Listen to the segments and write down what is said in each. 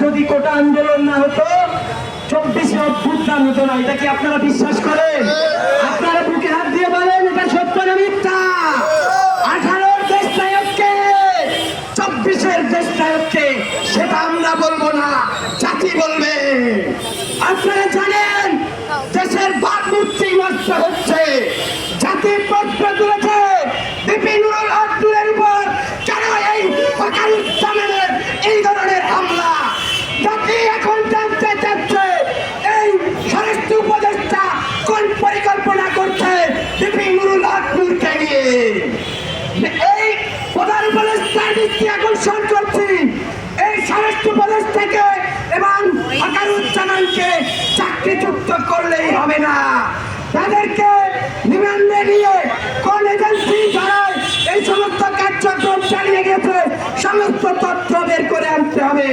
যদি কোটা আন্দোলন না হতো 24শে অভ্যুত্থান হতো না। এটা কি আপনারা বিশ্বাস করেন? আপনারা বুকে হাত দিয়ে বলেন এটা সত্য না মিথ্যা? 18-র দেশনায়ককে 24-এর দেশনায়ককে সেটা আমরা বলবো না, জাতি বলবে। আপনারা জানেন দেশের ভাবমূর্তি নষ্ট হচ্ছে, জাতি প্রশ্ন তুলেছে বিপিনুরুল হক নূরের উপর কেন এই ওয়াকারুজ্জামানের এই ধরনের হামলা। জাতি এখন জানতে চাচ্ছে এই স্বরাষ্ট্র উপদেষ্টা কোন পরিকল্পনা করছে বিপিনুরুল হক নূরকে নিয়ে। এই প্রধান উপদেষ্টার দৃষ্টি আকর্ষণ করছি, এই স্বরাষ্ট্র উপদেষ্টাকে এবং ওয়াকারুজ্জামানকে চাকরিচ্যুত করলেই হবে না, তাদেরকে রিমান্ডে নিয়ে কোন এজেন্সি দ্বারা এই সমস্ত কার্যক্রম চালিয়ে গেছে সমস্ত তথ্য বের করে আনতে হবে।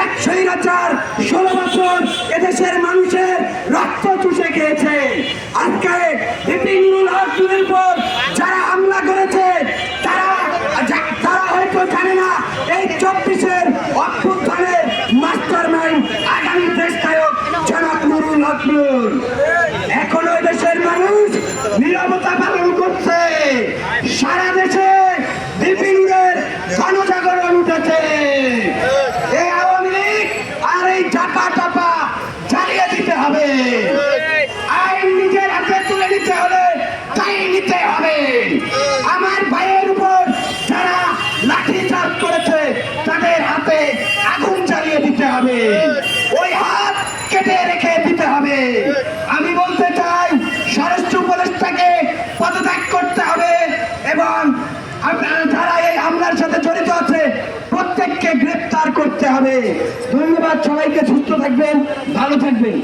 এক স্বৈরাচার 16 বছর এদেশের মানুষের রক্ত চুষে খেয়েছে। আজকে বিপিনুরুল হক নূরের উপর যারা হামলা করেছে তারা হয়তো জানে না এই 24-এর অভ্যুত্থানের মাস্টার মাইন্ড আগামী দেশনায়ক জনাব নুরুল হক নূর। এখনো দেশের মানুষ নীরবতা পালন করছে, সারা দেশে বিপিনুরের গণজাগরণ উঠেছে। এই আওয়ামী লীগ আর এই চাপা টাপা জ্বালিয়ে দিতে হবে, আইন নিজের হাতে তুলে নিতে হলে তাই নিতে হবে। আমার ভাইয়ের উপর যারা লাঠি চার্জ করেছে তাদের হাতে আগুন জ্বালিয়ে দিতে হবে, ওই হাত কেটে রেখে দিতে হবে। আমি বলতে চাই স্বরাষ্ট্র উপদেষ্টাকে পদত্যাগ করতে হবে এবং যারা এই হামলার সাথে জড়িত আছে প্রত্যেককে গ্রেফতার করতে হবে। ধন্যবাদ সবাইকে, সুস্থ থাকবেন, ভালো থাকবেন।